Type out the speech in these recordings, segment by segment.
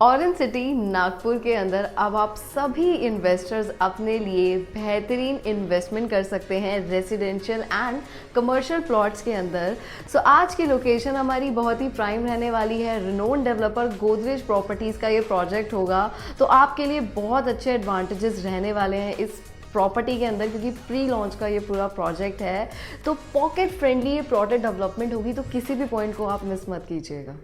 Orange city Nagpur के अंदर अब आप सभी इन्वेस्टर्स अपने लिए बेहतरीन इन्वेस्टमेंट कर सकते हैं रेजिडेंशियल एंड कमर्शियल प्लॉट्स के अंदर। आज की लोकेशन हमारी बहुत ही प्राइम रहने वाली है। रिनोन डेवलपर गोदरेज प्रॉपर्टीज़ का ये प्रोजेक्ट होगा, तो आपके लिए बहुत अच्छे एडवांटेजेस रहने वाले हैं इस प्रॉपर्टी के अंदर, क्योंकि प्री लॉन्च का ये पूरा प्रोजेक्ट है। तो पॉकेट फ्रेंडली ये प्लॉटेड डेवलपमेंट होगी, तो किसी भी पॉइंट को आप मिस मत कीजिएगा।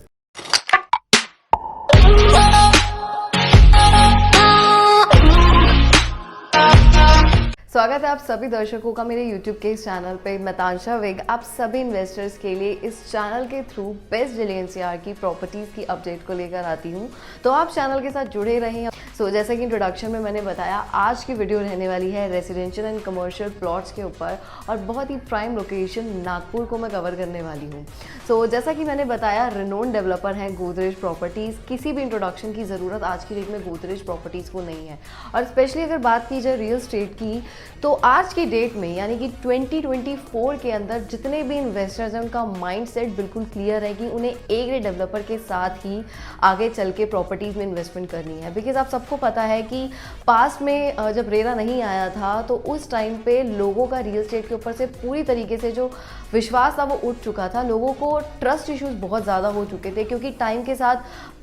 स्वागत है आप सभी दर्शकों का मेरे YouTube के इस चैनल पे। मैं तांशा वेग आप सभी इन्वेस्टर्स के लिए इस चैनल के थ्रू बेस्ट दिल्ली एनसीआर की प्रॉपर्टीज़ की अपडेट को लेकर आती हूँ, तो आप चैनल के साथ जुड़े रहें। जैसा कि इंट्रोडक्शन में मैंने बताया, आज की वीडियो रहने वाली है रेजिडेंशियल एंड कमर्शियल प्लॉट्स के ऊपर, और बहुत ही प्राइम लोकेशन नागपुर को मैं कवर करने वाली हूँ। जैसा कि मैंने बताया, रिनोन डेवलपर हैं गोदरेज प्रॉपर्टीज़। किसी भी इंट्रोडक्शन की ज़रूरत आज की डेट में गोदरेज प्रॉपर्टीज़ को नहीं है। और स्पेशली अगर बात की जाए रियल स्टेट की, तो आज की डेट में यानी कि 2024 के अंदर जितने भी इन्वेस्टर्स हैं, उनका माइंडसेट बिल्कुल क्लियर है कि उन्हें ए ग्रेड डेवलपर के साथ ही आगे चल के प्रॉपर्टीज़ में इन्वेस्टमेंट करनी है। बिकॉज आप सबको पता है कि पास्ट में जब रेरा नहीं आया था, तो उस टाइम पे लोगों का रियल स्टेट के ऊपर से पूरी तरीके से जो विश्वास था वो उठ चुका था। लोगों को ट्रस्ट इश्यूज बहुत ज़्यादा हो चुके थे, क्योंकि टाइम के साथ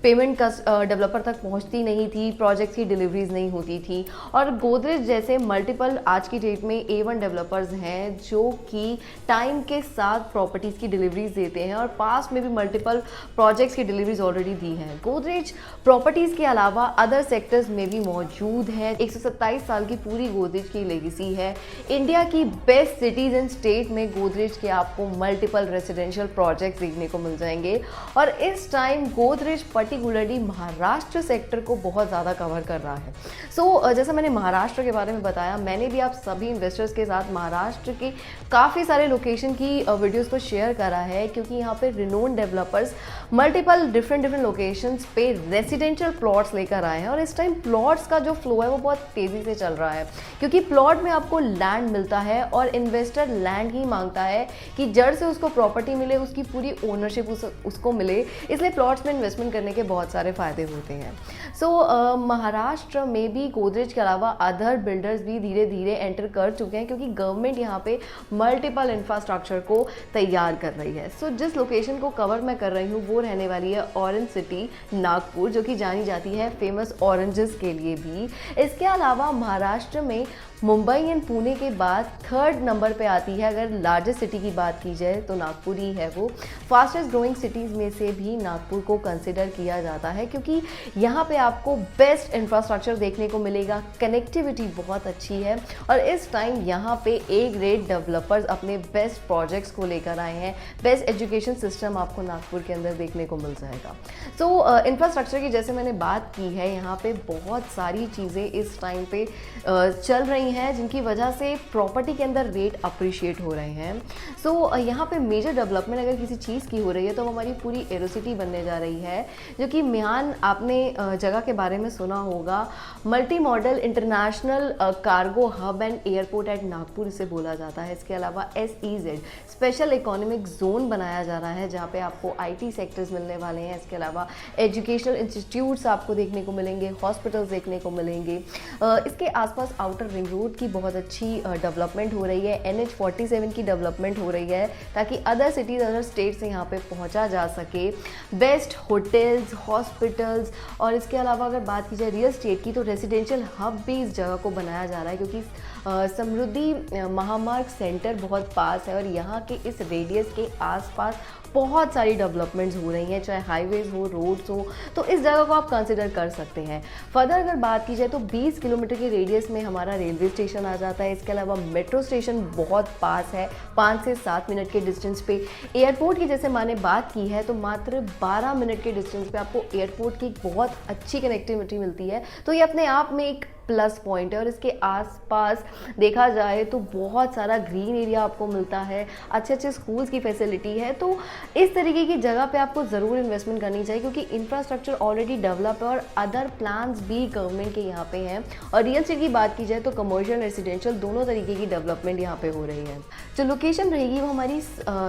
पेमेंट डेवलपर तक पहुंचती नहीं थी, प्रोजेक्ट्स की डिलीवरीज नहीं होती थी। और गोदरेज जैसे मल्टीपल आज की डेट में A1 डेवलपर्स हैं जो कि टाइम के साथ प्रॉपर्टीज़ की डिलीवरीज देते हैं, और पास्ट में भी मल्टीपल प्रोजेक्ट्स की डिलीवरीज ऑलरेडी दी हैं। गोदरेज प्रॉपर्टीज़ के अलावा अदर सेक्टर्स में भी मौजूद है। 127 साल की पूरी गोदरेज की लेगेसी है। इंडिया की बेस्ट सिटीज़ एंड स्टेट में गोदरेज के आपको मल्टीपल रेजिडेंशियल प्रोजेक्ट्स देखने को मिल जाएंगे। और इस time Godrej particularly Maharashtra sector को बहुत ज़्यादा कवर कर रहा है। जैसा मैंने महाराष्ट्र के बारे में बताया, मैंने भी आप सभी इन्वेस्टर्स के साथ महाराष्ट्र के काफ़ी सारे लोकेशन की वीडियोस को शेयर करा है, क्योंकि यहाँ पे renowned developers multiple different locations पे रेजिडेंशियल प्लॉट्स लेकर आए हैं। और इस टाइम प्लॉट्स का जो फ्लो है वो बहुत तेज़ी से चल रहा है, क्योंकि प्लॉट में आपको लैंड मिलता है और इन्वेस्टर लैंड ही मांगता है कि जड़ से उसको प्रॉपर्टी मिले, उसकी पूरी ओनरशिप उसको मिले। इसलिए प्लॉट्स में इन्वेस्टमेंट करने के बहुत सारे फ़ायदे होते हैं। महाराष्ट्र में भी गोदरेज के अलावा अदर बिल्डर्स भी धीरे धीरे एंटर कर चुके हैं, क्योंकि गवर्नमेंट यहाँ पे मल्टीपल इंफ्रास्ट्रक्चर को तैयार कर रही है। जिस लोकेशन को कवर मैं कर रही हूँ वो रहने वाली है ऑरेंज सिटी नागपुर, जो कि जानी जाती है फेमस ऑरेंजेस के लिए भी। इसके अलावा महाराष्ट्र में मुंबई एंड पुणे के बाद थर्ड नंबर पे आती है। अगर लार्जेस्ट सिटी की बात की जाए तो नागपुर ही है वो। फास्टेस्ट ग्रोइंग सिटीज़ में से भी नागपुर को कंसिडर किया जाता है, क्योंकि यहाँ पे आपको बेस्ट इंफ्रास्ट्रक्चर देखने को मिलेगा, कनेक्टिविटी बहुत अच्छी है। और इस टाइम यहाँ पे ए ग्रेड डेवलपर्स अपने बेस्ट प्रोजेक्ट्स को लेकर आए हैं। बेस्ट एजुकेशन सिस्टम आपको नागपुर के अंदर देखने को मिल जाएगा। इंफ्रास्ट्रक्चर की जैसे मैंने बात की है, यहाँ पे बहुत सारी चीज़ें इस टाइम पे चल रही हैं, जिनकी वजह से प्रॉपर्टी के अंदर रेट अप्रिशिएट हो रहे हैं। यहाँ पे मेजर डेवलपमेंट अगर किसी चीज़ की हो रही है, तो हमारी पूरी एरोसिटी बनने जा रही है, जो कि म्यान आपने जगह के बारे में सुना होगा। Multi modal international cargo hub and airport at Nagpur इसे बोला जाता है। इसके अलावा SEZ स्पेशल इकोनॉमिक जोन बनाया जा रहा है, जहाँ पे आपको IT सेक्टर्स मिलने वाले हैं। इसके अलावा एजुकेशनल इंस्टीट्यूट्स आपको देखने को मिलेंगे, हॉस्पिटल्स देखने को मिलेंगे। इसके आसपास आउटर रिंग रोड की बहुत अच्छी डेवलपमेंट हो रही है। NH47 की डेवलपमेंट हो रही है, ताकि अदर सिटीज़ अदर स्टेट से यहाँ पे पहुँचा जा सके। बेस्ट होटल्स, हॉस्पिटल्स, और इसके अलावा अगर बात की जाए रियल स्टेट की, तो रेजिडेंशियल हब भी इस जगह को बनाया जा रहा है, क्योंकि समृद्धि महामार्ग सेंटर बहुत पास है, और यहाँ के इस रेडियस के आसपास बहुत सारी डेवलपमेंट्स हो रही हैं, चाहे हाईवेज हो, रोड्स हो, तो इस जगह को आप कंसिडर कर सकते हैं। फर्दर अगर बात की जाए तो 20 किलोमीटर के रेडियस में हमारा रेलवे स्टेशन आ जाता है। इसके अलावा मेट्रो स्टेशन बहुत पास है, 5 से 7 मिनट के डिस्टेंस पे। एयरपोर्ट की जैसे मैंने बात की है, तो मात्र 12 मिनट के डिस्टेंस पे आपको एयरपोर्ट की बहुत अच्छी कनेक्टिविटी मिलती है। तो ये अपने आप में एक प्लस पॉइंट है। और इसके आसपास देखा जाए तो बहुत सारा ग्रीन एरिया आपको मिलता है, अच्छे अच्छे स्कूल्स की फैसिलिटी है। तो इस तरीके की जगह पे आपको ज़रूर इन्वेस्टमेंट करनी चाहिए, क्योंकि इंफ्रास्ट्रक्चर ऑलरेडी डेवलप है और अदर प्लान्स भी गवर्नमेंट के यहाँ पे हैं। और रियल एस्टेट की बात की जाए तो कमर्शियल रेसिडेंशियल दोनों तरीके की डेवलपमेंट यहाँ पे हो रही है। जो लोकेशन रहेगी वो हमारी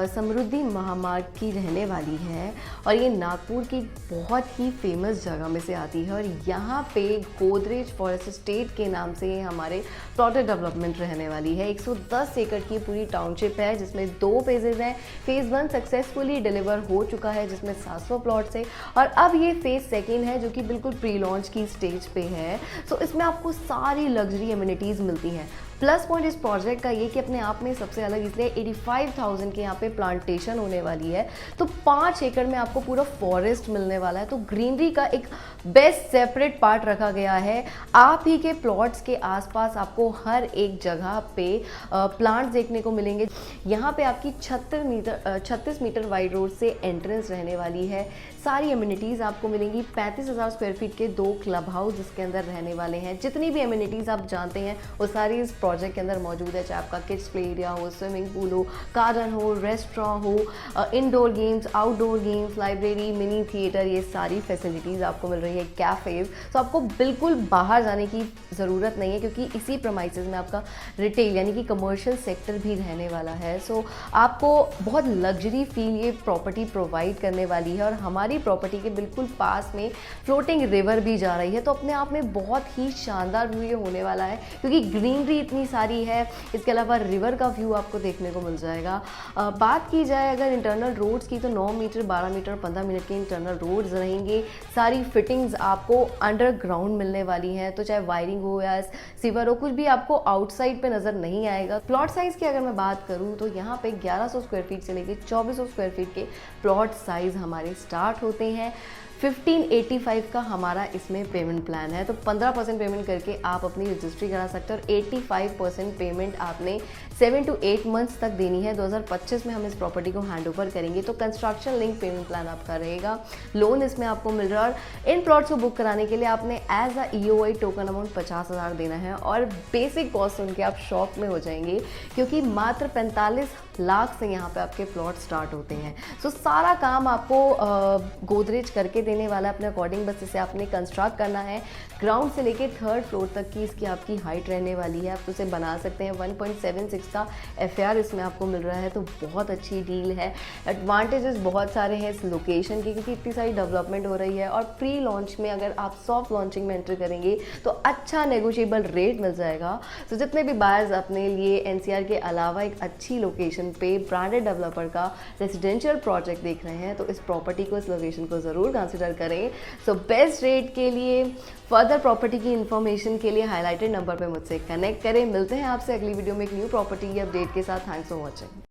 समृद्धि महामार्ग की रहने वाली है और ये नागपुर की बहुत ही फेमस जगह में से आती है। और यहाँ पे गोदरेज फॉरेस्ट एस्टेट के नाम से हमारे प्लॉटेड डेवलपमेंट रहने वाली है। 110 एकड़ की पूरी टाउनशिप है जिसमें 2 फेजेज हैं। फेज़ 1 सक्सेसफुली डिलीवर हो चुका है जिसमें 700 प्लॉट्स है और अब ये फेज़ 2 है जो कि बिल्कुल प्री लॉन्च की स्टेज पे है। सो इसमें आपको सारी लग्जरी एमिनिटीज़ मिलती हैं। प्लस पॉइंट इस प्रोजेक्ट का ये कि अपने आप में सबसे अलग इसलिए 85,000 के यहाँ पे प्लांटेशन होने वाली है, तो 5 एकड़ में आपको पूरा फॉरेस्ट मिलने वाला है। तो ग्रीनरी का एक बेस्ट सेपरेट पार्ट रखा गया है। आप ही के प्लॉट्स के आसपास आपको हर एक जगह पे प्लांट्स देखने को मिलेंगे। यहाँ पे आपकी 36 मीटर वाइड रोड से एंट्रेंस रहने वाली है। सारी एमिनिटीज़ आपको मिलेंगी। 35,000 स्क्वायर फीट के 2 क्लब हाउस जिसके अंदर रहने वाले हैं। जितनी भी एमिनिटीज़ आप जानते हैं वो सारी इस प्रोजेक्ट के अंदर मौजूद है, चाहे आपका किड्स प्ले एरिया हो, स्विमिंग पूल हो, गार्डन हो, रेस्टोरेंट हो, indoor games, outdoor games, library, mini theatre, ये सारी फैसिलिटीज़ आपको मिल रही है। कैफ़ेज़, तो आपको बिल्कुल बाहर जाने की ज़रूरत नहीं है क्योंकि इसी प्रमाइसेस में आपका रिटेल यानी कि कमर्शियल सेक्टर भी रहने वाला है। सो आपको बहुत लग्जरी फील ये प्रॉपर्टी प्रोवाइड करने वाली है और हमारी प्रॉपर्टी के बिल्कुल पास में फ्लोटिंग रिवर भी जा रही है। तो अपने आप में बहुत ही शानदार व्यू ये होने वाला है क्योंकि ग्रीनरी इतनी सारी है। इसके अलावा रिवर का व्यू आपको देखने को मिल जाएगा। बात की जाए अगर इंटरनल रोड्स की तो 9 मीटर, 12 मीटर, 15 मिनट के इंटरनल रोड्स रहेंगे। सारी फिटिंग्स आपको अंडरग्राउंड मिलने वाली हैं, तो चाहे वायरिंग हो या सीवर हो, कुछ भी आपको आउटसाइड पे नज़र नहीं आएगा। प्लॉट साइज़ की अगर मैं बात करूँ तो यहाँ पे 1100 स्क्वायर फीट से लेकर 2400 स्क्वायर फीट के प्लॉट साइज़ हमारे स्टार्ट होते हैं। 1585 का हमारा इसमें पेमेंट प्लान है, तो 15% पेमेंट करके आप अपनी रजिस्ट्री करा सकते हैं और 85% पेमेंट आपने 7 to 8 मंथ्स तक देनी है। 2025 में हम इस प्रॉपर्टी को हैंड ओवर करेंगे, तो कंस्ट्रक्शन लिंक पेमेंट प्लान आपका रहेगा। लोन इसमें आपको मिल रहा है और इन प्लॉट्स को बुक कराने के लिए आपने as a EOI token amount 50,000 देना है। और बेसिक कॉस्ट सुन के आप शॉक में हो जाएंगे क्योंकि मात्र 45 लाख से यहाँ पे आपके प्लॉट स्टार्ट होते हैं। सो सारा काम आपको गोदरेज करके देने वाला है अपने अकॉर्डिंग, बस इसे आपने कंस्ट्रक्ट करना है। ग्राउंड से लेके 3rd फ्लोर तक की इसकी आपकी हाइट रहने वाली है। आप उसे बना सकते हैं। 1.76 का FAR इसमें आपको मिल रहा है, तो बहुत अच्छी डील है। एडवांटेजेस बहुत सारे हैं इस लोकेशन के क्योंकि इतनी सारी डेवलपमेंट हो रही है और प्री लॉन्च में अगर आप सॉफ्ट लॉन्चिंग में एंटर करेंगे तो अच्छा नेगोशिएबल रेट मिल जाएगा। तो जितने भी बायर्स अपने लिए NCR के अलावा एक अच्छी लोकेशन पे ब्रांडेड डेवलपर का रेसिडेंशियल प्रोजेक्ट देख रहे हैं तो इस प्रॉपर्टी को, इस लोकेशन को ज़रूर कंसिडर करें। सो बेस्ट रेट के लिए, फर्दर प्रॉपर्टी की इन्फॉर्मेशन के लिए हाईलाइटेड नंबर पे मुझसे कनेक्ट करें। मिलते हैं आपसे अगली वीडियो में एक न्यू प्रॉपर्टी अपडेट के साथ। Thanks for watching.